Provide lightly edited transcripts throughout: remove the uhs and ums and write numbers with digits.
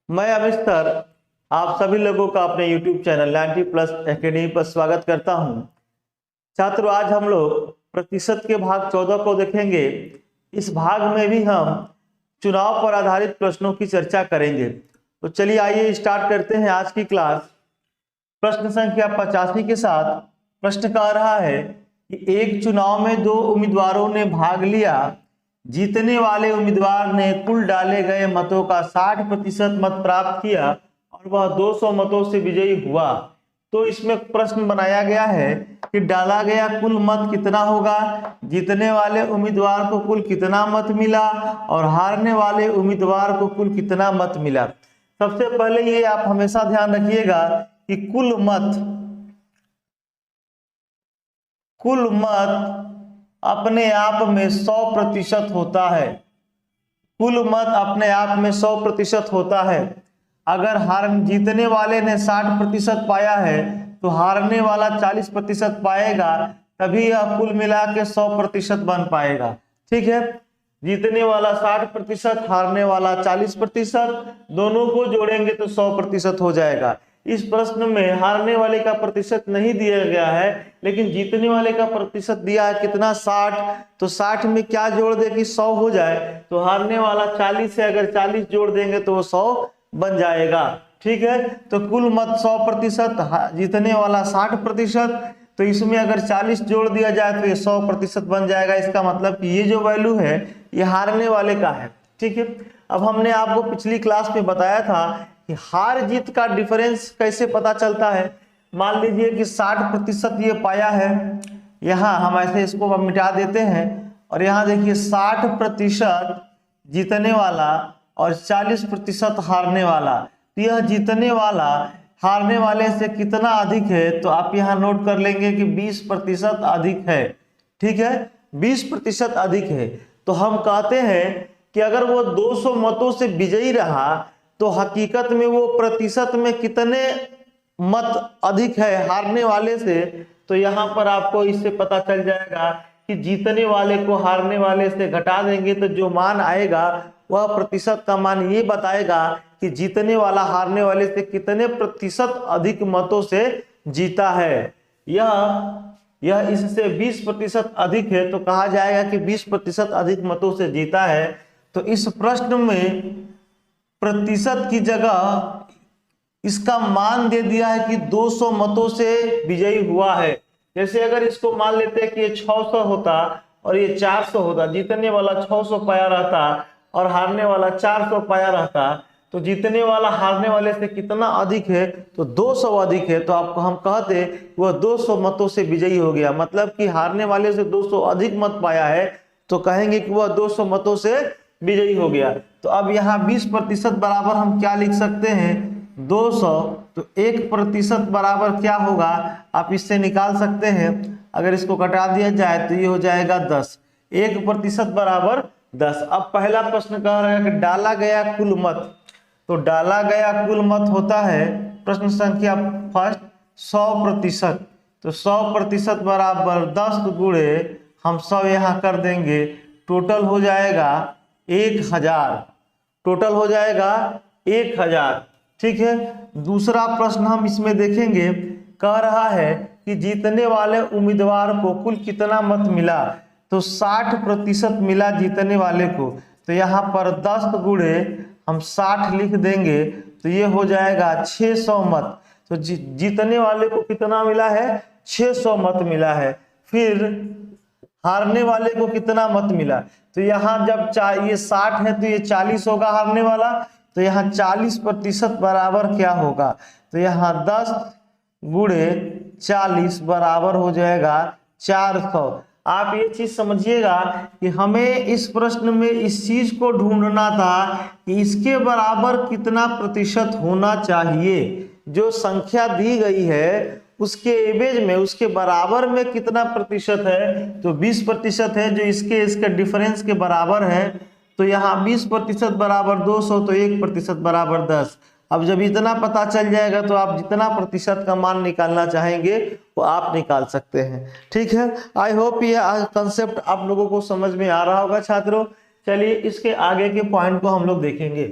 मैं अमित सर आप सभी लोगों का अपने YouTube चैनल 90+ एकेडमी पर स्वागत करता हूं। छात्रों, आज हम लोग प्रतिशत के भाग 14 को देखेंगे। इस भाग में भी हम चुनाव पर आधारित प्रश्नों की चर्चा करेंगे। तो चलिए आइए स्टार्ट करते हैं आज की क्लास। प्रश्न संख्या 85 के साथ प्रश्न कह रहा है कि एक चुनाव में दो उम्मीदवारों ने भाग लिया। जीतने वाले उम्मीदवार ने कुल डाले गए मतों का 60% मत प्राप्त किया और वह 200 मतों से विजयी हुआ। तो इसमें प्रश्न बनाया गया है कि डाला गया कुल मत कितना होगा, जीतने वाले उम्मीदवार को कुल कितना मत मिला और हारने वाले उम्मीदवार को कुल कितना मत मिला। सबसे पहले ये आप हमेशा ध्यान रखिएगा कि कुल मत अपने आप में 100% होता है। कुल मत अपने आप में 100% होता है। अगर जीतने वाले ने 60% पाया है तो हारने वाला 40% पाएगा, तभी यह कुल मिला के 100% बन पाएगा। ठीक है, जीतने वाला 60%, हारने वाला 40%, दोनों को जोड़ेंगे तो 100% हो जाएगा। इस प्रश्न में हारने वाले का प्रतिशत नहीं दिया गया है, लेकिन जीतने वाले का प्रतिशत दिया है कितना, 60। तो 60 में क्या जोड़ दे कि 100 हो जाए, तो हारने वाला 40 है, अगर 40 जोड़ देंगे तो वो 100 बन जाएगा। ठीक है, तो कुल मत 100%, जीतने वाला 60%, तो इसमें अगर 40 जोड़ दिया जाए तो ये 100% बन जाएगा। इसका मतलब कि ये जो वैल्यू है ये हारने वाले का है। ठीक है, अब हमने आपको पिछली क्लास में बताया था कि हार जीत का डिफरेंस कैसे पता चलता है। मान लीजिए कि 60% ये पाया है, यहाँ हम ऐसे इसको मिटा देते हैं और यहाँ देखिए 60% जीतने वाला और 40% हारने वाला। तो यह जीतने वाला हारने वाले से कितना अधिक है, तो आप यहाँ नोट कर लेंगे कि 20% अधिक है। ठीक है, 20% अधिक है। तो हम कहते हैं कि अगर वो 200 मतों से विजयी रहा तो हकीकत में वो प्रतिशत में कितने मत अधिक है हारने वाले से। तो यहाँ पर आपको इससे पता चल जाएगा कि जीतने वाले को हारने वाले से घटा देंगे तो जो मान आएगा वह प्रतिशत का मान ये बताएगा कि जीतने वाला हारने वाले से कितने प्रतिशत अधिक मतों से जीता है। यह इससे 20% अधिक है, तो कहा जाएगा कि 20% अधिक मतों से जीता है। तो इस प्रश्न में प्रतिशत की जगह इसका मान दे दिया है कि 200 मतों से विजयी हुआ है। जैसे अगर इसको मान लेते हैं कि ये 600 होता और ये 400 होता, जीतने वाला 600 पाया रहता और हारने वाला 400 पाया रहता, तो जीतने वाला हारने वाले से कितना अधिक है, तो 200 अधिक है। तो आपको हम कहते वह 200 मतों से विजयी हो गया। मतलब कि हारने वाले से 200 अधिक मत पाया है, तो कहेंगे कि वह 200 मतों से विजयी हो गया। तो अब यहाँ 20% बराबर हम क्या लिख सकते हैं, 200। तो 1% बराबर क्या होगा, आप इससे निकाल सकते हैं। अगर इसको घटा दिया जाए तो ये हो जाएगा 10। 1% बराबर 10। अब पहला प्रश्न कह रहा है कि डाला गया कुल मत। तो डाला गया कुल मत होता है प्रश्न संख्या फर्स्ट 100%। तो 100% बराबर 10 गुणे हम 100 यहाँ कर देंगे, टोटल हो जाएगा 1000। टोटल हो जाएगा 1000। ठीक है, दूसरा प्रश्न हम इसमें देखेंगे, कह रहा है कि जीतने वाले उम्मीदवार को कुल कितना मत मिला। तो 60% मिला जीतने वाले को। तो यहाँ पर 10 गुणे हम 60 लिख देंगे, तो ये हो जाएगा 600 मत। तो जीतने वाले को कितना मिला है, 600 मत मिला है। फिर हारने वाले को कितना मत मिला, तो यहाँ जब ये 60 है तो ये 40 होगा हारने वाला। तो यहाँ 40% बराबर क्या होगा, तो यहाँ 10 गुणे 40 बराबर हो जाएगा 400। आप ये चीज समझिएगा कि हमें इस प्रश्न में इस चीज को ढूंढना था कि इसके बराबर कितना प्रतिशत होना चाहिए। जो संख्या दी गई है उसके एवरेज में, उसके बराबर में कितना प्रतिशत है, तो 20% है, जो इसके डिफरेंस के बराबर है। तो यहाँ 20% बराबर 200, तो 1% बराबर 10। अब जब इतना पता चल जाएगा तो आप जितना प्रतिशत का मान निकालना चाहेंगे वो आप निकाल सकते हैं। ठीक है, आई होप ये कंसेप्ट आप लोगों को समझ में आ रहा होगा छात्रों। चलिए इसके आगे के पॉइंट को हम लोग देखेंगे।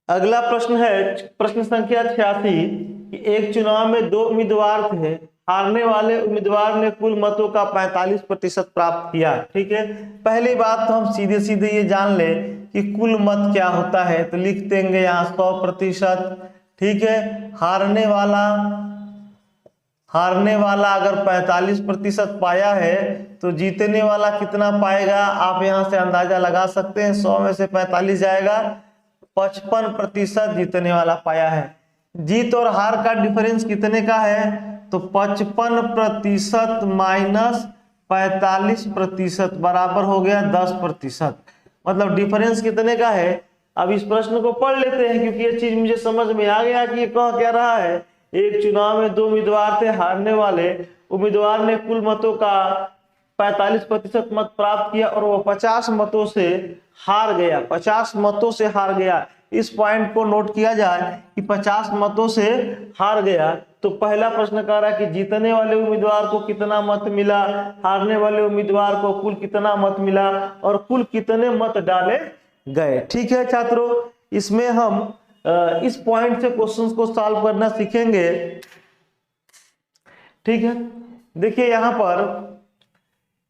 अगला प्रश्न है प्रश्न संख्या 86 कि एक चुनाव में 2 उम्मीदवार थे, हारने वाले उम्मीदवार ने कुल मतों का 45% प्राप्त किया। ठीक है, पहली बात तो हम सीधे सीधे ये जान ले कि कुल मत क्या होता है, तो लिख देंगे यहाँ 100%। ठीक है, हारने वाला अगर 45% पाया है तो जीतने वाला कितना पाएगा, आप यहाँ से अंदाजा लगा सकते हैं। 100 में से 45 जाएगा, 55% जीतने वाला पाया है। जीत और हार का डिफरेंस कितने का है, तो 55% माइनस 45% बराबर हो गया 10%। मतलब डिफरेंस कितने का है। अब इस प्रश्न को पढ़ लेते हैं, क्योंकि ये चीज मुझे समझ में आ गया कि ये कह क्या रहा है। एक चुनाव में 2 उम्मीदवार थे, हारने वाले उम्मीदवार ने कुल मतों का 45% मत प्राप्त किया और वो 50 मतों से हार गया। 50 मतों से हार गया, इस पॉइंट को नोट किया जाए कि 50 मतों से हार गया। तो पहला प्रश्न कह रहा है कि जीतने वाले उम्मीदवार को कितना मत मिला, हारने वाले उम्मीदवार को कुल कितना मत मिला और कुल कितने मत डाले गए। ठीक है छात्रों, इसमें हम इस पॉइंट से क्वेश्चंस को सॉल्व करना सीखेंगे। ठीक है, देखिए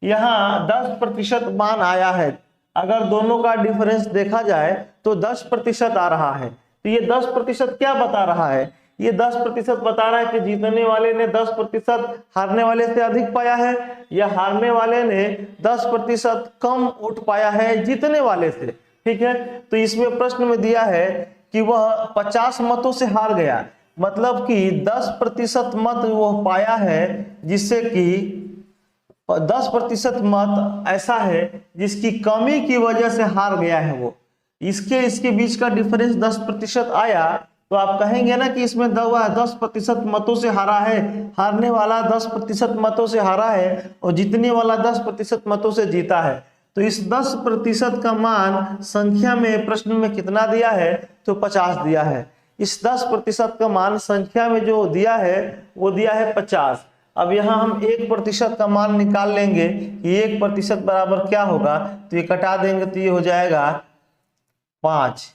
यहाँ 10% मान आया है। अगर दोनों का डिफरेंस देखा जाए तो 10% आ रहा है। तो ये 10% क्या बता रहा है, ये 10% बता रहा है कि जीतने वाले ने 10% हारने वाले से अधिक पाया है, या हारने वाले ने 10% कम वोट पाया है जीतने वाले से। ठीक है, तो इसमें प्रश्न में दिया है कि वह 50 मतों से हार गया, मतलब कि 10% मत वो पाया है, जिससे कि 10% मत ऐसा है जिसकी कमी की वजह से हार गया है वो। इसके बीच का डिफरेंस 10% आया, तो आप कहेंगे ना कि इसमें 10% मतों से हारा है, हारने वाला 10% मतों से हारा है और जीतने वाला 10% मतों से जीता है। तो इस 10% का मान संख्या में प्रश्न में कितना दिया है, तो 50 दिया है। इस 10% का मान संख्या में जो दिया है वो दिया है 50। अब यहाँ हम 1% का मान निकाल लेंगे कि 1% बराबर क्या होगा, तो ये कटा देंगे तो ये हो जाएगा 5,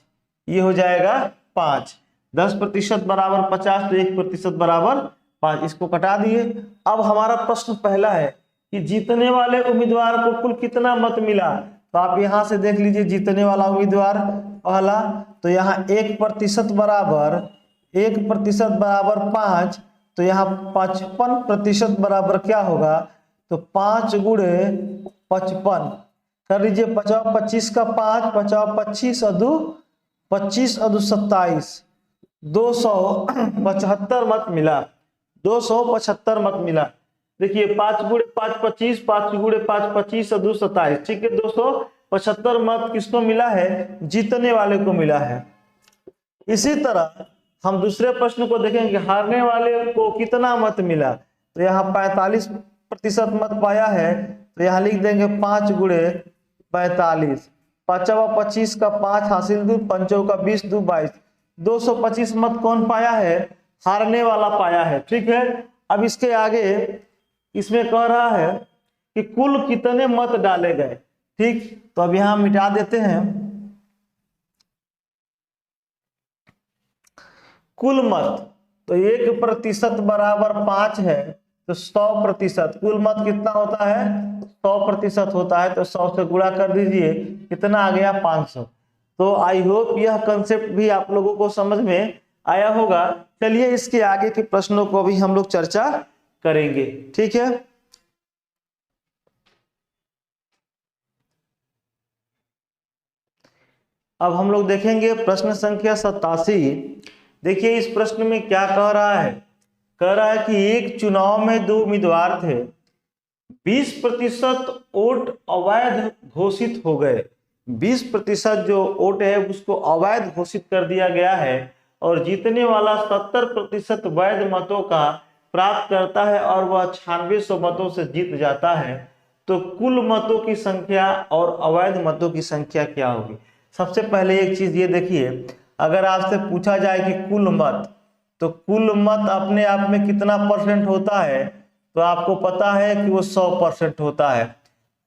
ये हो जाएगा 5। 10% बराबर 50, तो 1% बराबर 5, इसको कटा दिए। अब हमारा प्रश्न पहला है कि जीतने वाले उम्मीदवार को कुल कितना मत मिला, तो आप यहाँ से देख लीजिए जीतने वाला उम्मीदवार पहला, तो यहाँ 1% बराबर 5, तो यहाँ 55% बराबर क्या होगा, तो 5 गुणे 55 कर लीजिए। 50 का 5, 25 अदु 27, 275 मत मिला, 275 मत मिला। देखिए 5 गुणे 5 25, 5 गुणे 5 25 अदु 27। ठीक है, 275 मत किसको मिला है, जीतने वाले को मिला है। इसी तरह हम दूसरे प्रश्न को देखेंगे, हारने वाले को कितना मत मिला, तो यहाँ 45% मत पाया है, तो यहाँ लिख देंगे 5 गुणे 45, 5 25 का 5 हासिल 2, 5 का 20 2 22, 225 मत कौन पाया है, हारने वाला पाया है। ठीक है, अब इसके आगे इसमें कह रहा है कि कुल कितने मत डाले गए। ठीक, तो अब यहाँ मिटा देते हैं कुल मत, तो 1% बराबर 5 है, तो 100%। कुल मत कितना होता है, 100% होता है, तो 100 से गुणा कर दीजिए, कितना आ गया 500। तो आई होप यह कंसेप्ट भी आप लोगों को समझ में आया होगा। चलिए इसके आगे के प्रश्नों को भी हम लोग चर्चा करेंगे। ठीक है, अब हम लोग देखेंगे प्रश्न संख्या 87। देखिए इस प्रश्न में क्या कह रहा है, कह रहा है कि एक चुनाव में 2 उम्मीदवार थे, 20% वोट अवैध घोषित हो गए। 20% जो वोट है उसको अवैध घोषित कर दिया गया है और जीतने वाला 70% वैध मतों का प्राप्त करता है और वह 9600 मतों से जीत जाता है। तो कुल मतों की संख्या और अवैध मतों की संख्या क्या होगी। सबसे पहले एक चीज ये देखिए, अगर आपसे पूछा जाए कि कुल मत, तो कुल मत अपने आप में कितना % होता है, तो आपको पता है कि वो 100% होता है।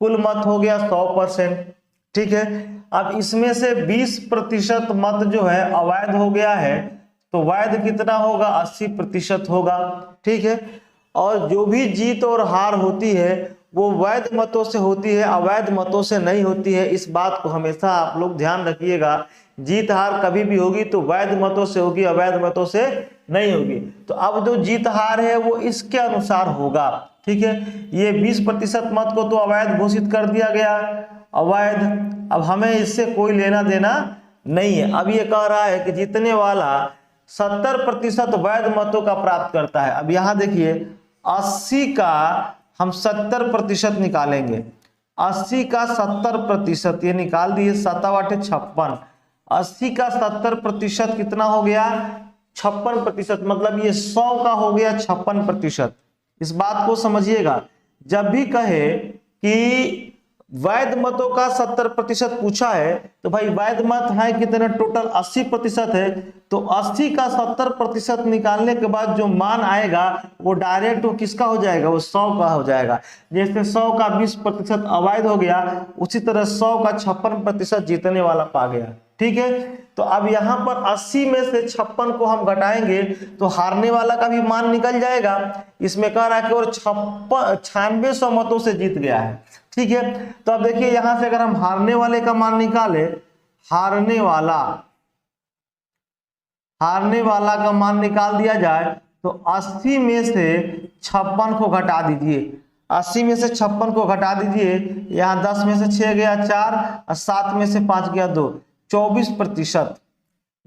कुल मत हो गया 100%, ठीक है। अब इसमें से 20% मत जो है अवैध हो गया है, तो वैध कितना होगा? 80% होगा, ठीक है। और जो भी जीत और हार होती है वो वैध मतों से होती है, अवैध मतों से नहीं होती है। इस बात को हमेशा आप लोग ध्यान रखिएगा। जीत हार कभी भी होगी तो वैध मतों से होगी, अवैध मतों से नहीं होगी। तो अब जो जीत हार है वो इसके अनुसार होगा, ठीक है। ये 20% मत को तो अवैध घोषित कर दिया गया, अवैध। अब हमें इससे कोई लेना देना नहीं है। अब ये कह रहा है कि जीतने वाला 70% वैध मतों का प्राप्त करता है। अब यहां देखिए 80 का हम 70% निकालेंगे, 80 का 70% ये निकाल दिए, 7×8 = 56। 80 का 70% कितना हो गया? 56%। मतलब ये 100 का हो गया 56%। इस बात को समझिएगा। जब भी कहे कि वैध मतों का 70% पूछा है तो भाई वैध मत है कितने? टोटल 80% है। तो 80 का 70% निकालने के बाद जो मान आएगा वो डायरेक्ट वो किसका हो जाएगा? वो 100 का हो जाएगा। जैसे 100 का 20% अवैध हो गया, उसी तरह 100 का 56% जीतने वाला पा गया, ठीक है। तो अब यहाँ पर 80 में से 56 को हम घटाएंगे तो हारने वाला का भी मान निकल जाएगा। इसमें कह रहा है कि और 9600 मतों से जीत गया है, ठीक है। तो अब देखिए यहां से अगर हम हारने वाले का मान निकाले, हारने वाला का मान निकाल दिया जाए तो 80 में से 56 को घटा दीजिए, 80 में से 56 को घटा दीजिए। यहाँ 10 में से 6 गया 4 और 7 में से 5 गया 2, 24%।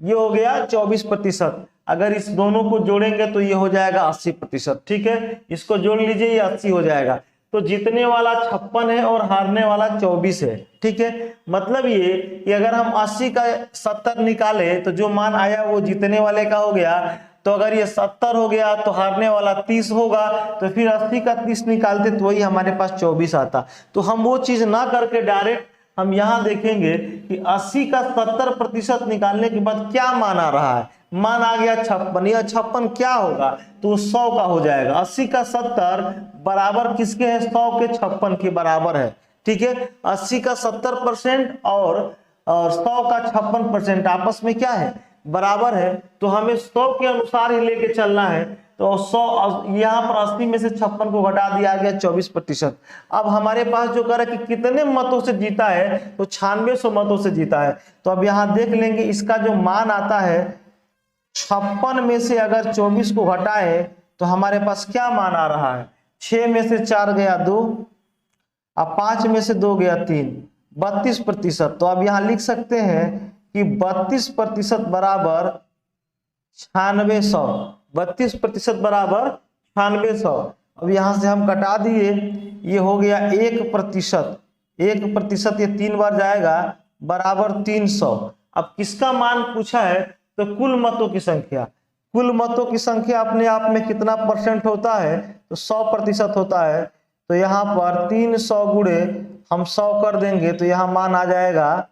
ये हो गया 24%। अगर इस दोनों को जोड़ेंगे तो ये हो जाएगा 80%, ठीक है। इसको जोड़ लीजिए, ये 80 हो जाएगा। तो जीतने वाला 56 है और हारने वाला 24 है, ठीक है। मतलब ये कि अगर हम 80 का 70 निकाले तो जो मान आया वो जीतने वाले का हो गया। तो अगर ये 70 हो गया तो हारने वाला 30 होगा, तो फिर 80 का 30 निकालते तो वही हमारे पास 24 आता। तो हम वो चीज ना करके डायरेक्ट हम यहाँ देखेंगे कि 80 का 70% निकालने के बाद क्या मान आ रहा है। मान आ गया 56, यह 56 क्या होगा? तो 100 का हो जाएगा। 80 का 70 बराबर किसके है? 100 के 56 के बराबर है, ठीक है। 80 का 70% और 100 का 56% आपस में क्या है? बराबर है। तो हमें 100 के अनुसार ही लेके चलना है। तो 100 यहाँ पर 80 में से 56 को घटा दिया गया 24%। अब हमारे पास जो कर कि कितने मतों से जीता है, तो 9600 मतों से जीता है। तो अब यहाँ देख लेंगे इसका जो मान आता है 56 में से अगर 24 को घटाए तो हमारे पास क्या मान आ रहा है? 6 में से 4 गया 2, अब 5 में से 2 गया 3, 32%। तो अब यहाँ लिख सकते हैं कि 32% बराबर 9600, 32% बराबर 9600। अब यहां से हम कटा दिए, ये हो गया 1%, 1% ये 3 बार जाएगा बराबर 300। अब किसका मान पूछा है? तो कुल मतों की संख्या। कुल मतों की संख्या अपने आप में कितना % होता है? तो 100% होता है। तो यहाँ पर 300 गुणे हम 100 कर देंगे तो यहाँ मान आ जाएगा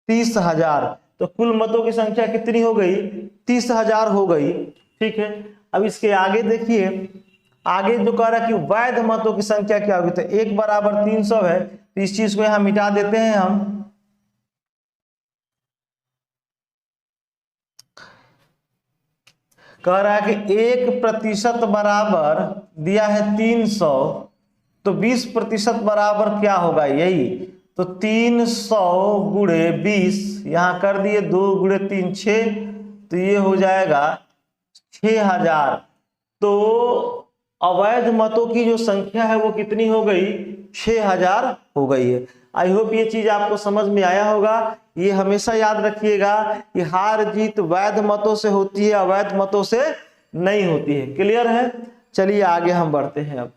30,000। तो कुल मतों की संख्या कितनी हो गई? 30,000 हो गई, ठीक है। अब इसके आगे देखिए, आगे जो कह रहा है कि वैध मतों की संख्या क्या होगी? तो 1 बराबर 300 है, तो इस चीज को यहां मिटा देते हैं हम। कह रहा है कि 1% बराबर दिया है 300, तो 20% बराबर क्या होगा? यही तो 300 गुणे 20, यहां कर दिए 2 गुणे 3 6, तो ये हो जाएगा 6000। तो अवैध मतों की जो संख्या है वो कितनी हो गई? 6000 हो गई है। आई होप ये चीज आपको समझ में आया होगा। ये हमेशा याद रखिएगा कि हार जीत वैध मतों से होती है, अवैध मतों से नहीं होती है। क्लियर है? चलिए आगे हम बढ़ते हैं। अब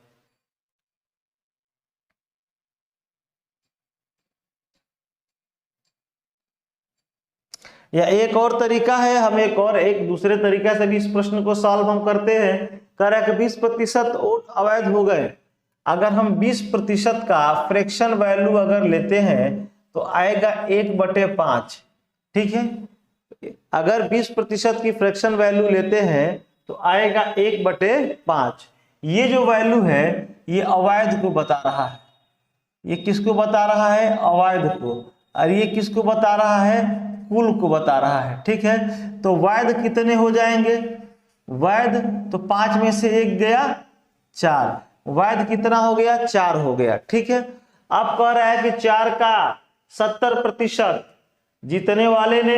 या एक और तरीका है, हम एक दूसरे तरीका से भी इस प्रश्न को सॉल्व हम करते हैं। कह रहा है कि 20% वोट अवैध हो गए। अगर हम 20% का फ्रैक्शन वैल्यू अगर लेते हैं तो आएगा 1/5, ठीक है। अगर 20% की फ्रैक्शन वैल्यू लेते हैं तो आएगा 1/5। ये जो वैल्यू है ये अवैध को बता रहा है। ये किसको बता रहा है? अवैध को। और ये किसको बता रहा है? कुल को बता रहा है। ठीक है, तो वैध कितने हो जाएंगे? वैध तो 5 में से 1 गया 4, वैध कितना हो गया? 4 हो गया। ठीक है, अब कह रहा है कि 4 का 70% जीतने वाले ने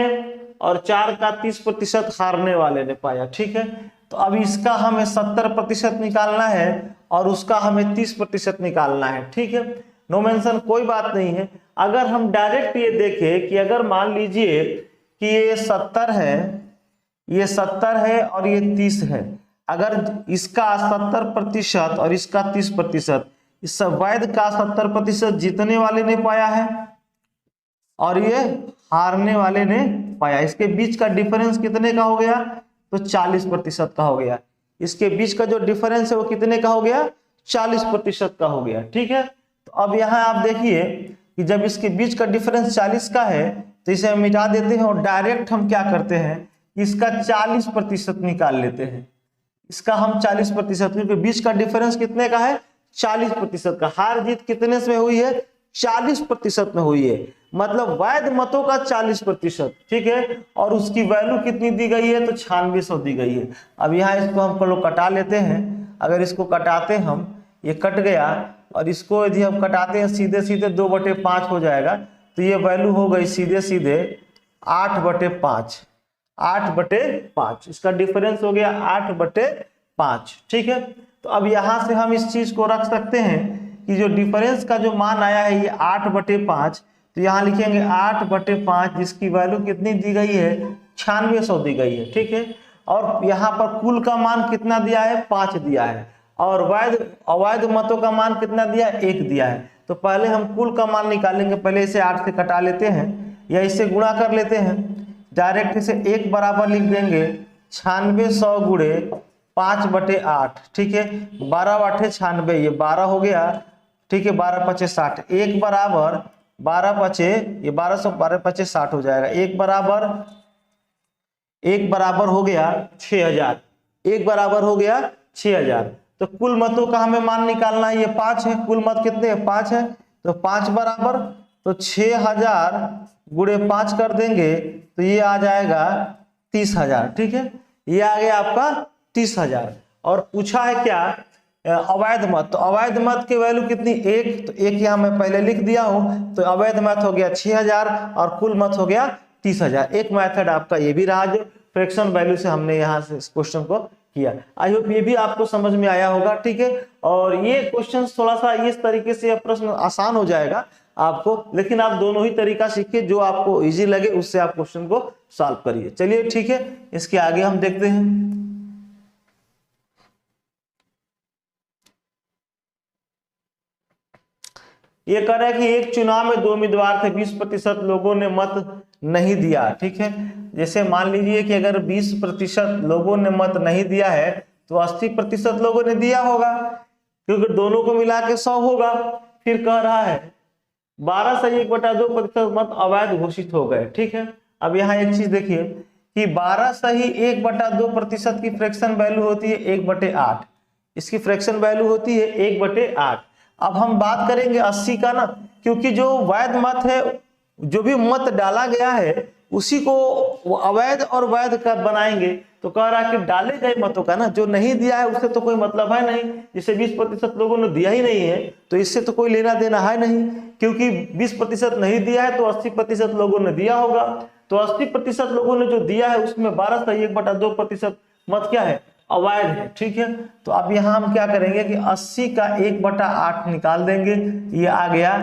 और 4 का 30% हारने वाले ने पाया। ठीक है, तो अब इसका हमें 70% निकालना है और उसका हमें 30% निकालना है। ठीक है, नो मेंशन कोई बात नहीं है। अगर हम डायरेक्ट ये देखें कि अगर मान लीजिए कि ये 70 है, ये 70 है और ये 30 है, अगर इसका 70% और इसका 30%, इस वैध का 70% जीतने वाले ने पाया है और ये हारने वाले ने पाया, इसके बीच का डिफरेंस कितने का हो गया? तो 40% का हो गया। इसके बीच का जो डिफरेंस है वो कितने का हो गया? 40% का हो गया। ठीक है, तो अब यहाँ आप देखिए कि जब इसके बीच का डिफरेंस 40 का है तो इसे हम मिटा देते हैं और डायरेक्ट हम क्या करते हैं, इसका 40% निकाल लेते हैं। इसका हम 40%, क्योंकि बीच का डिफरेंस कितने का है? 40% का। हार जीत कितने में हुई है? 40% में हुई है, मतलब वैध मतों का 40%। ठीक है, और उसकी वैल्यू कितनी दी गई है? तो 9600 दी गई है। अब यहाँ इसको हम लोग कटा लेते हैं। अगर इसको कटाते हम, ये कट गया, और इसको यदि हम कटाते हैं सीधे सीधे 2/5 हो जाएगा, तो ये वैल्यू हो गई सीधे सीधे 8/5। 8/5 इसका डिफरेंस हो गया 8/5। ठीक है, तो अब यहां से हम इस चीज को रख सकते हैं कि जो डिफरेंस का जो मान आया है ये 8/5, तो यहाँ लिखेंगे 8/5 जिसकी वैल्यू कितनी दी गई है? 9600 दी गई है। ठीक है, और यहाँ पर कुल का मान कितना दिया है? 5 दिया है, और अवैध मतों का मान कितना दिया है? 1 दिया है। तो पहले हम कुल का मान निकालेंगे। पहले इसे 8 से कटा लेते हैं या इसे गुणा कर लेते हैं। डायरेक्ट इसे 1 बराबर लिख देंगे 9600 गुणे 5/8। ठीक है, 12/96, ये 12 हो गया। ठीक है, 12×5 = 60। 1 बराबर 12×5, ये 1200, 12×5 = 60 हो जाएगा। 1 बराबर हो गया 6000। 1 बराबर हो गया 6000। तो कुल मतों का हमें मान निकालना है। ये 5 है, कुल मत कितने हैं? 5 है। तो 5 बराबर, तो 6000 गुणे 5 कर देंगे तो ये आ जाएगा 30,000। ठीक है, ये आ गया आपका 30,000। और पूछा है क्या? अवैध मत। तो अवैध मत की वैल्यू कितनी? 1। तो 1 यहाँ मैं पहले लिख दिया हूं। तो अवैध मत हो गया 6000 और कुल मत हो गया 30,000। एक मेथड आपका ये भी रहा जो फ्रैक्शन वैल्यू से हमने यहाँ से इस क्वेश्चन को किया। आई होप ये भी आपको समझ में आया होगा। ठीक है, और ये क्वेश्चन थोड़ा सा इस तरीके से प्रश्न आसान हो जाएगा आपको, लेकिन आप दोनों ही तरीका सीखिए, जो आपको इजी लगे उससे आप क्वेश्चन को सॉल्व करिए। चलिए ठीक है, इसके आगे हम देखते हैं। ये कह रहा है कि एक चुनाव में 2 उम्मीदवार थे, 20% लोगों ने मत नहीं दिया। ठीक है, जैसे मान लीजिए कि अगर 20% लोगों ने मत नहीं दिया है तो 80% लोगों ने दिया होगा, क्योंकि दोनों को मिला के 100 होगा। फिर कह रहा है 12 से 1/2% मत अवैध घोषित हो गए। ठीक है, अब यहाँ एक चीज देखिए कि 12 से 1/2% की फ्रैक्शन वैल्यू होती है 1/8। इसकी फ्रैक्शन वैल्यू होती है 1/8। अब हम बात करेंगे 80 का ना, क्योंकि जो वैध मत है, जो भी मत डाला गया है उसी को अवैध और वैध का बनाएंगे। तो कह रहा है कि डाले गए मतों का ना, जो नहीं दिया है उससे तो कोई मतलब है नहीं। जैसे 20% लोगों ने दिया ही नहीं है तो इससे तो कोई लेना देना है नहीं, क्योंकि 20% नहीं दिया है तो 80% लोगों ने दिया होगा। तो 80% लोगों ने जो दिया है उसमें 12 से 1/2% मत क्या है? अवैध है। ठीक है, तो अब यहाँ हम क्या करेंगे कि 80 का 1/8 निकाल देंगे। ये आ गया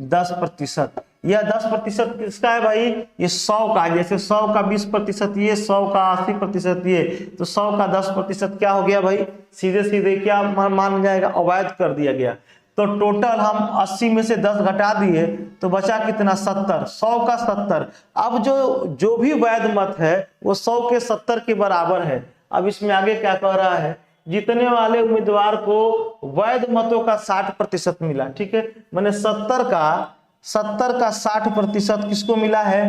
10%। यह 10% किसका है भाई? ये 100 का। जैसे 100 का 20% ये, 100 का 80% ये, तो 100 का 10% क्या हो गया भाई? सीधे सीधे क्या मान जाएगा? अवैध कर दिया गया। तो टोटल हम 80 में से 10 घटा दिए तो बचा कितना? 70। 100 का 70। अब जो भी वैध मत है वो 100 के 70 के बराबर है। अब इसमें आगे क्या कह रहा है? जीतने वाले उम्मीदवार को वैध मतों का 60% मिला। ठीक है, मैंने 70 का 60% किसको मिला है?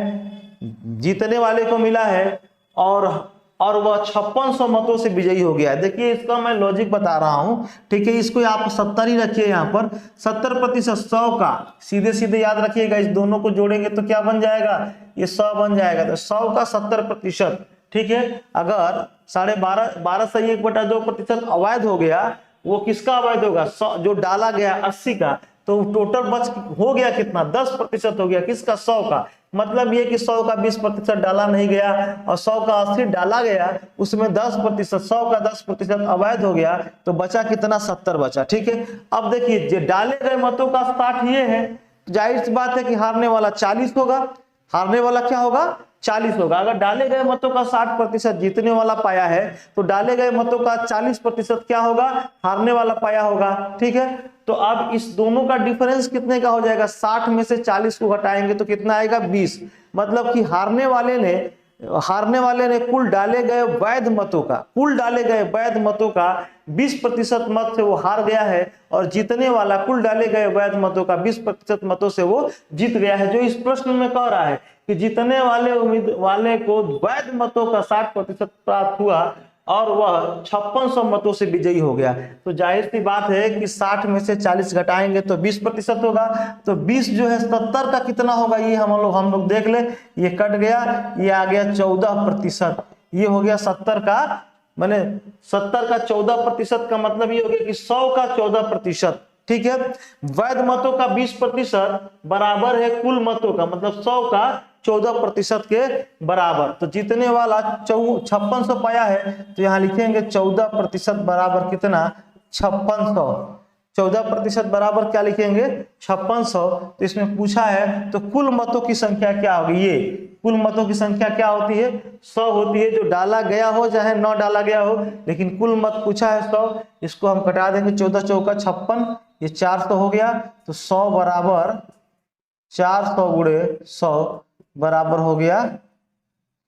जीतने वाले को मिला है, और और वह 5600 मतों से विजयी हो गया। देखिए इसका मैं लॉजिक बता रहा हूं, ठीक है। इसको आप 70 ही रखिए, यहाँ पर 70% 100 का सीधे सीधे याद रखिएगा, इस दोनों को जोड़ेंगे तो क्या बन जाएगा, ये 100 बन जाएगा। तो 100 का 70%, ठीक है। अगर 12.5 से 1/2% अवैध हो गया, वो किसका अवैध होगा, जो डाला गया 80 का, तो टोटल बच हो गया कितना, 10% हो गया किसका, 100 का। मतलब ये कि 100 का 20% डाला नहीं गया और 100 का 80 डाला गया, उसमें 10%, 100 का 10% अवैध हो गया, तो बचा कितना, 70 बचा, ठीक है। अब देखिए जो डाले गए मतों का 60 ये है, जाहिर सी बात है कि हारने वाला 40 होगा, हारने वाला क्या होगा, 40 होगा। अगर डाले गए मतों का 60% जीतने वाला पाया है, तो डाले गए मतों का 40% क्या होगा, हारने वाला पाया होगा, ठीक है। तो अब इस दोनों का डिफरेंस कितने का हो जाएगा, 60 में से 40 को घटाएंगे तो कितना आएगा, 20। मतलब कि हारने वाले ने कुल डाले गए वैध मतों का 20% मत से वो हार गया है, और जीतने वाला कुल डाले गए वैध मतों का 20% मतों से वो जीत गया है। जो इस प्रश्न में कह रहा है कि जीतने वाले को वैध मतों का 60% प्राप्त हुआ और वह 5600 मतों से विजयी हो गया। तो जाहिर सी बात है कि 60 में से 40 घटाएंगे तो 20% होगा। तो 20 जो है 70 का कितना होगा, ये हम लोग देख ले, ये कट गया, ये आ गया 14%। ये हो गया 70 का, माने 70 का 14% का मतलब ये हो गया कि 100 का 14%, ठीक है। वैध मतों का 20% बराबर है कुल मतों का, मतलब 100 का 14% के बराबर। तो जीतने वाला 5600 पाया है, तो यहाँ लिखेंगे 14% बराबर कितना, 5600। 14% बराबर क्या लिखेंगे, 5600। तो इसमें पूछा है तो कुल मतों की संख्या क्या होगी, ये कुल मतों की संख्या क्या होती है, 100 होती है, जो डाला गया हो चाहे न डाला गया हो, लेकिन कुल मत पूछा है 100। इसको हम कटा देंगे, 14 चौका 56, ये 400 हो गया। तो 100 बराबर 400 गुणे 100 बराबर हो गया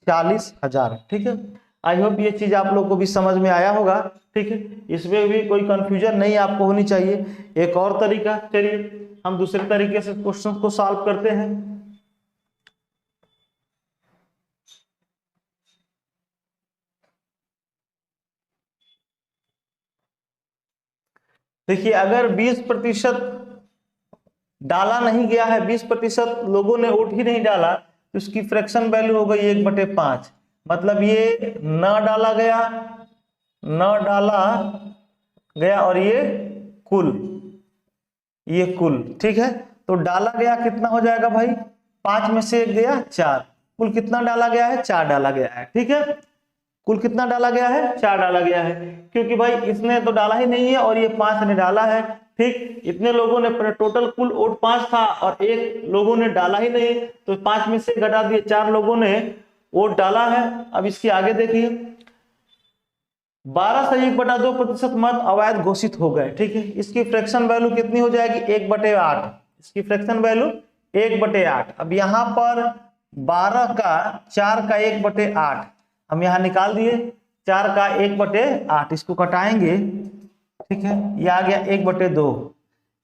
40,000, ठीक है। आई होप ये चीज आप लोग को भी समझ में आया होगा, ठीक है। इसमें भी कोई कंफ्यूजन नहीं आपको होनी चाहिए। एक और तरीका, चलिए हम दूसरे तरीके से क्वेश्चन को सॉल्व करते हैं। देखिए अगर 20% डाला नहीं गया है, 20% लोगों ने वोट ही नहीं डाला, तो उसकी फ्रैक्शन वैल्यू हो गई 1/5। मतलब ये न डाला गया और ये कुल, ठीक है। तो डाला गया कितना हो जाएगा भाई, 5 में से 1 गया 4, कुल कितना डाला गया है, 4 डाला गया है, ठीक है। कुल कितना डाला गया है, 4 डाला गया है, क्योंकि भाई इसने तो डाला ही नहीं है और ये 5 ने डाला है, ठीक। इतने लोगों ने, टोटल कुल वोट 5 था और 1 लोगों ने डाला ही नहीं, तो 5 में से घटा दिए, 4 लोगों ने वोट डाला है। अब इसके आगे देखिए, 12 से 1/2% मत अवैध घोषित हो गए, ठीक है। इसकी फ्रैक्शन वैल्यू कितनी हो जाएगी, 1/8। इसकी फ्रैक्शन वैल्यू 1/8। अब यहाँ पर 12 का 4 का 1/8 हम यहाँ निकाल दिए, 4 का 1/8, इसको कटाएंगे, ठीक है। ये आ गया 1/2,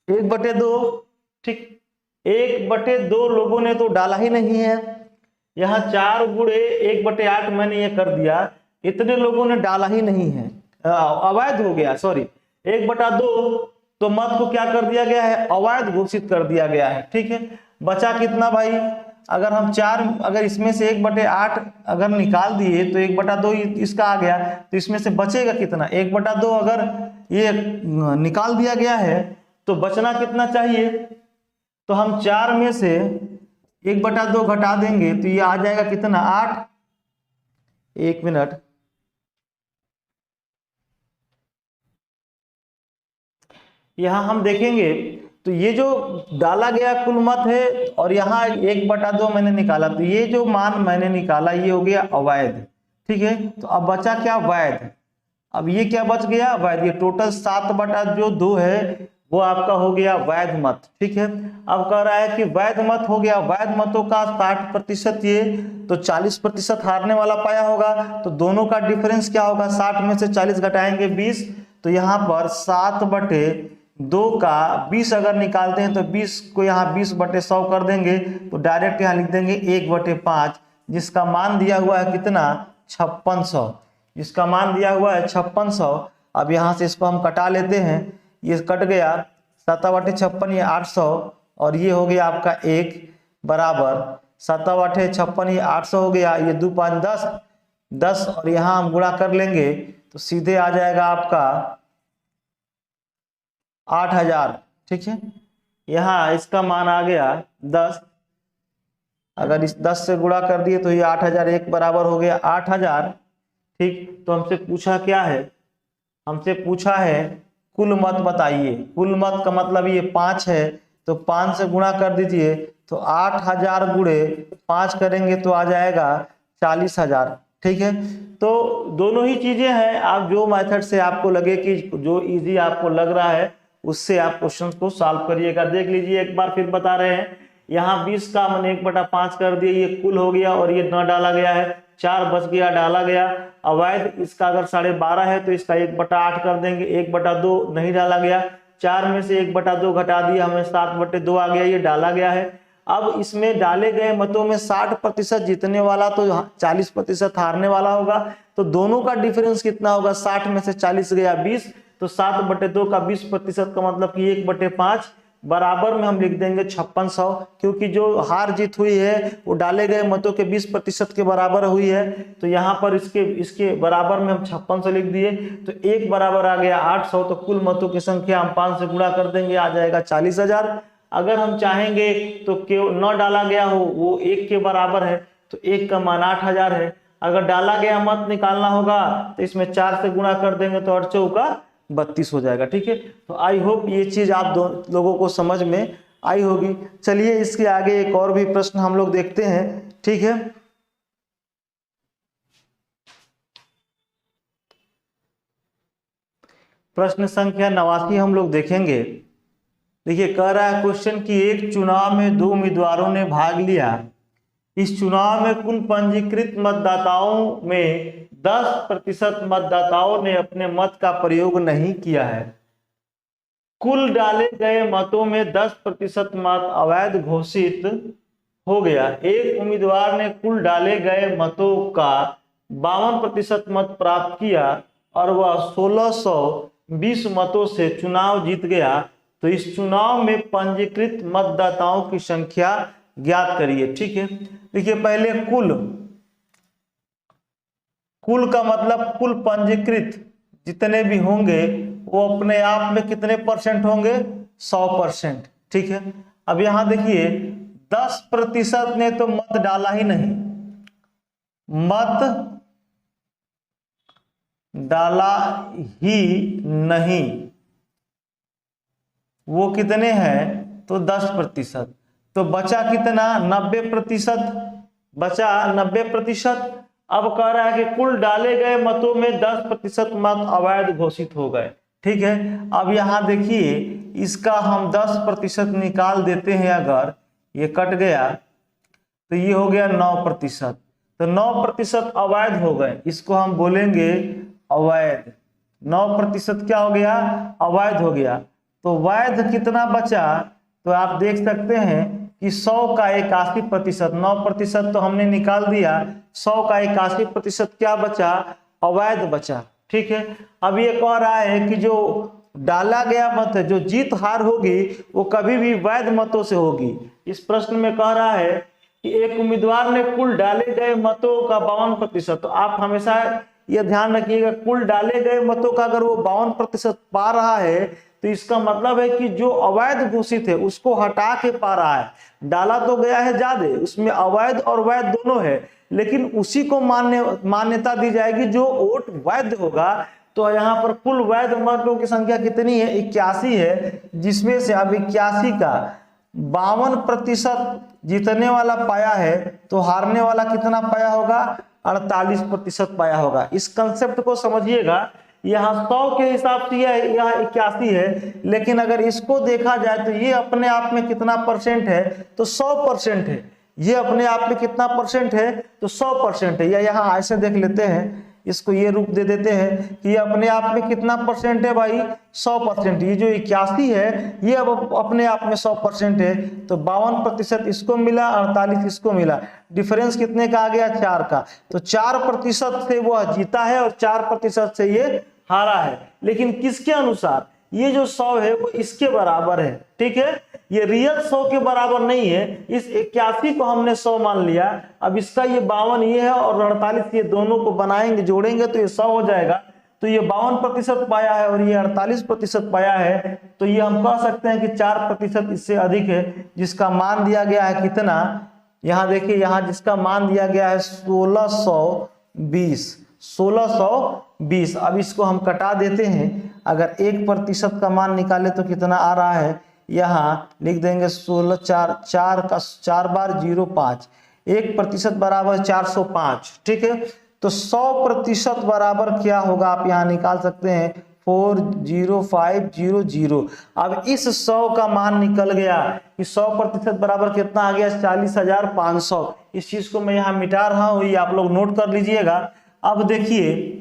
1/2, ठीक। 1/2 लोगों ने तो डाला ही नहीं है, यहाँ 4 गुणे 1/8 मैंने ये कर दिया, इतने लोगों ने डाला ही नहीं है, अवैध हो गया, सॉरी 1/2 तो मत को क्या कर दिया गया है, अवैध घोषित कर दिया गया है, ठीक है। बचा कितना भाई, अगर हम 4, अगर इसमें से 1/8 अगर निकाल दिए तो 1/2 इसका आ गया, तो इसमें से बचेगा कितना, 1/2 अगर ये निकाल दिया गया है तो बचना कितना चाहिए, तो हम 4 में से 1/2 घटा देंगे तो ये आ जाएगा कितना, 8। 1 मिनट, यहां हम देखेंगे तो ये जो डाला गया कुल मत है और यहाँ 1/2 मैंने निकाला, तो ये जो मान मैंने निकाला ये हो गया अवैध, ठीक है। तो अब बचा क्या, वैध। अब ये क्या बच गया, वैध। ये टोटल 7/2 है वो आपका हो गया वैध मत, ठीक है। अब कह रहा है कि वैध मत हो गया, वैध मतों का 60% ये, तो 40% हारने वाला पाया होगा, तो दोनों का डिफरेंस क्या होगा, 60 में से 40 घटाएंगे 20, तो यहाँ पर 7/2 का 20 अगर निकालते हैं तो 20 को यहाँ 20/100 कर देंगे, तो डायरेक्ट यहाँ लिख देंगे 1/5, जिसका मान दिया हुआ है कितना, 5600। इसका मान दिया हुआ है 5600। अब यहाँ से इसको हम कटा लेते हैं, ये कट गया 7/56 ये 800 और ये हो गया आपका 1 बराबर 7/56 ये 800 हो गया, ये 2 5 10 10 और यहाँ हम गुणा कर लेंगे तो सीधे आ जाएगा आपका 8000। ठीक है, यहाँ इसका मान आ गया 10, अगर इस 10 से गुणा कर दिए तो ये 8000 1 बराबर हो गया 8000। ठीक, तो हमसे पूछा क्या है, हमसे पूछा है कुल मत बताइए। कुल मत का मतलब ये 5 है, तो 5 से गुणा कर दीजिए तो 8000 गुणे 5 करेंगे तो आ जाएगा 40000। ठीक है, तो दोनों ही चीजें हैं, आप जो मेथड से आपको लगे कि जो इजी आपको लग रहा है उससे आप क्वेश्चन को सॉल्व करिएगा। देख लीजिए एक बार फिर बता रहे हैं, यहाँ 20 का मैंने 1/5 कर दिया, ये कुल हो गया और ये न डाला गया है, 4 बच गया डाला गया। अवैध इसका अगर 12.5 है तो इसका 1/8 कर देंगे, 1/2 नहीं डाला गया, 4 में से 1/2 घटा दिया हमें 7/2 आ गया, ये डाला गया है। अब इसमें डाले गए मतों में 60% जीतने वाला तो 40% हारने वाला होगा, तो दोनों का डिफरेंस कितना होगा, 60 में से 40 गया 20, तो 7/2 का 20% का मतलब कि 1/5 बराबर में हम लिख देंगे 5600, क्योंकि जो हार जीत हुई है वो डाले गए मतों के 20% के बराबर हुई है, तो यहाँ पर इसके बराबर में हम 5600 लिख दिए, तो 1 बराबर आ गया 800, तो कुल मतों की संख्या हम 5 से गुणा कर देंगे, आ जाएगा 40000। अगर हम चाहेंगे तो न डाला गया हो वो 1 के बराबर है, तो 1 का मान 8000 है। अगर डाला गया मत निकालना होगा तो इसमें 4 से गुणा कर देंगे तो 8 चौका 32 हो जाएगा। ठीक है, तो आई होप ये चीज आप लोगों को समझ में आई होगी। चलिए इसके आगे एक और भी प्रश्न हम लोग देखते हैं। ठीक है, प्रश्न संख्या 89 हम लोग देखेंगे। देखिए कह रहा है क्वेश्चन कि एक चुनाव में 2 उम्मीदवारों ने भाग लिया, इस चुनाव में कुल पंजीकृत मतदाताओं में 10% मतदाताओं ने अपने मत का प्रयोग नहीं किया है। कुल डाले गए मतों में 10% मत अवैध घोषित हो गया। एक उम्मीदवार ने कुल डाले गए मतों का 52% मत प्राप्त किया और वह 1620 मतों से चुनाव जीत गया, तो इस चुनाव में पंजीकृत मतदाताओं की संख्या ज्ञात करिए। ठीक है, देखिए पहले कुल का मतलब कुल पंजीकृत जितने भी होंगे वो अपने आप में कितने परसेंट होंगे, 100%। ठीक है, अब यहां देखिए 10% ने तो मत डाला ही नहीं, मत डाला ही नहीं, वो कितने हैं तो 10%, तो बचा कितना 90%, बचा 90%। अब कह रहा है कि कुल डाले गए मतों में 10% मत अवैध घोषित हो गए। ठीक है, अब यहां देखिए इसका हम 10% निकाल देते हैं, अगर ये कट गया तो ये हो गया 9%, तो 9% अवैध हो गए, इसको हम बोलेंगे अवैध। 9% क्या हो गया, अवैध हो गया। तो वैध कितना बचा, तो आप देख सकते हैं कि 100 का 81%, 9% तो हमने निकाल दिया, 100 का 81% क्या बचा, अवैध बचा। ठीक है, अब ये कह रहा है कि जो डाला गया मत है, जो जीत हार होगी वो कभी भी वैध मतों से होगी। इस प्रश्न में कह रहा है कि एक उम्मीदवार ने कुल डाले गए मतों का 52%, तो आप हमेशा यह ध्यान रखिएगा कुल डाले गए मतों का अगर वो 52% पा रहा है तो इसका मतलब है कि जो अवैध घोषित है उसको हटा के पा रहा है। डाला तो गया है ज्यादा, उसमें अवैध और वैध दोनों है, लेकिन उसी को मान्यता दी जाएगी जो वोट वैध होगा। तो यहाँ पर कुल वैध मतों की संख्या कितनी है, 81 है, जिसमें से अब 81 का 52% जीतने वाला पाया है, तो हारने वाला कितना पाया होगा, 48% पाया होगा। इस कंसेप्ट को समझिएगा, यहाँ 100 के हिसाब से यह 81 है, लेकिन अगर इसको देखा जाए तो ये अपने आप में कितना परसेंट है, तो 100% है। ये अपने आप में कितना परसेंट है, तो 100% है। या यहाँ ऐसे देख लेते हैं, इसको ये रूप दे देते हैं कि ये अपने आप में कितना परसेंट है भाई, 100%। ये जो 81 है ये अब अपने आप में 100% है। तो 52% इसको मिला, 48 इसको मिला। डिफरेंस कितने का आ गया, 4 का। तो 4% से वो जीता है और 4% से ये हारा है। लेकिन किसके अनुसार, ये जो 100 है वो इसके बराबर है, ठीक है। ये रियल 100 के बराबर नहीं है। इस 81 को हमने 100 मान लिया। अब इसका ये 52 ये है और 48 ये दोनों को बनाएंगे, जोड़ेंगे तो ये 100 हो जाएगा। तो ये 52% पाया है और ये 48% पाया है। तो ये हम कह सकते हैं कि 4% इससे अधिक है, जिसका मान दिया गया है कितना, यहाँ देखिए, यहाँ जिसका मान दिया गया है 1620। अब इसको हम कटा देते हैं। अगर 1% का मान निकाले तो कितना आ रहा है, यहाँ लिख देंगे 16 4 का 4 बार 05, 1% बराबर 405, ठीक है। तो 100% बराबर क्या होगा आप यहाँ निकाल सकते हैं, 40500। अब इस 100 का मान निकल गया कि 100% बराबर कितना आ गया, 40,500। इस चीज को मैं यहाँ मिटा रहा हूँ, ये आप लोग नोट कर लीजिएगा। अब देखिए,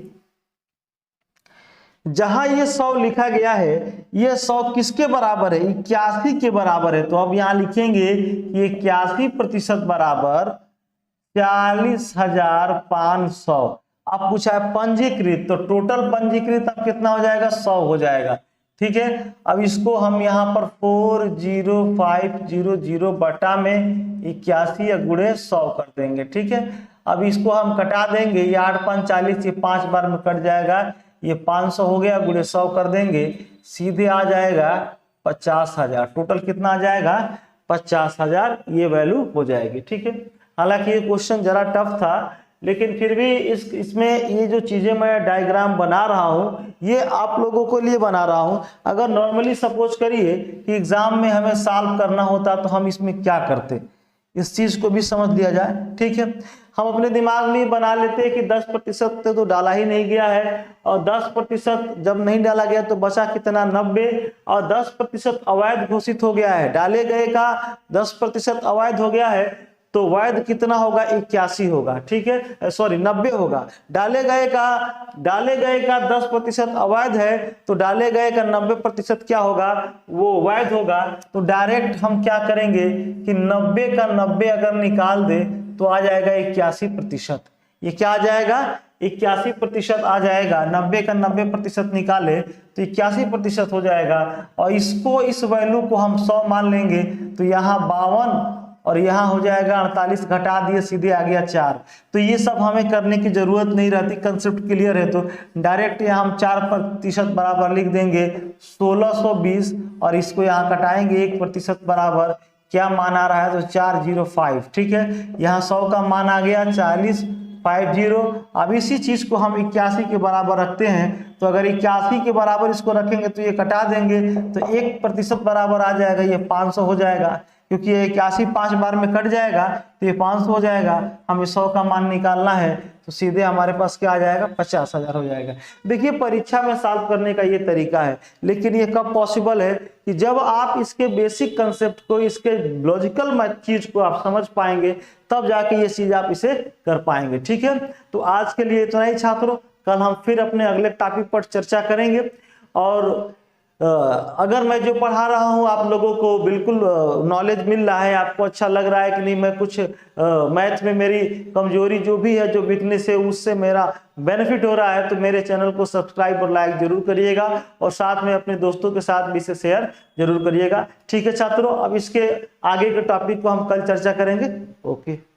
जहां ये 100 लिखा गया है, ये 100 किसके बराबर है, 81 के बराबर है। तो अब यहां लिखेंगे कि 81% बराबर 40,500। अब पूछा है पंजीकृत, तो टोटल पंजीकृत अब कितना हो जाएगा, 100 हो जाएगा, ठीक है। अब इसको हम यहाँ पर 40500 बटा में 81 या गुणे 100 कर देंगे, ठीक है। अब इसको हम कटा देंगे, ये 8 5 40, ये 5 बार में कट जाएगा, ये 500 हो गया, गुणे 100 कर देंगे, सीधे आ जाएगा 50,000। टोटल कितना आ जाएगा, 50,000 ये वैल्यू हो जाएगी, ठीक है। हालांकि ये क्वेश्चन जरा टफ था, लेकिन फिर भी इसमें ये जो चीजें मैं डायग्राम बना रहा हूँ, ये आप लोगों के लिए बना रहा हूँ। अगर नॉर्मली सपोज करिए कि एग्जाम में हमें सॉल्व करना होता तो हम इसमें क्या करते, इस चीज को भी समझ लिया जाए, ठीक है। हम अपने दिमाग में बना लेते हैं कि 10% तो डाला ही नहीं गया है, और 10% जब नहीं डाला गया तो बचा कितना, 90, और 10% अवैध घोषित हो गया है। डाले गए का 10% अवैध हो गया है, तो वैध कितना होगा, 81 होगा, ठीक है, सॉरी 90 होगा। डाले गए का 10% अवैध है, तो डाले गए का 90% क्या होगा, वो वैध होगा। तो डायरेक्ट हम क्या करेंगे कि 90 का 90 अगर निकाल दे तो आ जाएगा 81%। ये क्या आ जाएगा, 81% आ जाएगा। 90 का 90% निकाले तो 81% हो जाएगा। और इसको, इस वैल्यू को हम 100 मान लेंगे, तो यहाँ 52 और यहाँ हो जाएगा 48, घटा दिए, सीधे आ गया 4। तो ये सब हमें करने की जरूरत नहीं रहती, कंसेप्ट क्लियर है। तो डायरेक्ट यहाँ हम 4% बराबर लिख देंगे 1620, और इसको यहाँ कटाएंगे, 1% बराबर क्या मान आ रहा है, तो 405, ठीक है। यहाँ 100 का मान आ गया 4050। अब इसी चीज को हम 81 के बराबर रखते हैं, तो अगर 81 के बराबर इसको रखेंगे तो ये कटा देंगे, तो 1% बराबर आ जाएगा, ये 500 हो जाएगा, क्योंकि ये 81 5 बार में कट जाएगा, तो ये 500 हो जाएगा। हमें 100 का मान निकालना है, तो सीधे हमारे पास क्या आ जाएगा, 50,000 हो जाएगा। देखिए, परीक्षा में सॉल्व करने का ये तरीका है, लेकिन ये कब पॉसिबल है कि जब आप इसके बेसिक कंसेप्ट को, इसके लॉजिकल चीज को आप समझ पाएंगे, तब जाके ये चीज आप इसे कर पाएंगे, ठीक है। तो आज के लिए इतना ही छात्रों, कल हम फिर अपने अगले टॉपिक पर चर्चा करेंगे। और अगर मैं जो पढ़ा रहा हूँ आप लोगों को बिल्कुल नॉलेज मिल रहा है, आपको अच्छा लग रहा है कि नहीं, मैं कुछ मैथ में मेरी कमजोरी जो भी है, जो वीकनेस है, उससे मेरा बेनिफिट हो रहा है, तो मेरे चैनल को सब्सक्राइब और लाइक जरूर करिएगा, और साथ में अपने दोस्तों के साथ भी इसे शेयर जरूर करिएगा, ठीक है छात्रों। अब इसके आगे के टॉपिक को हम कल चर्चा करेंगे। ओके।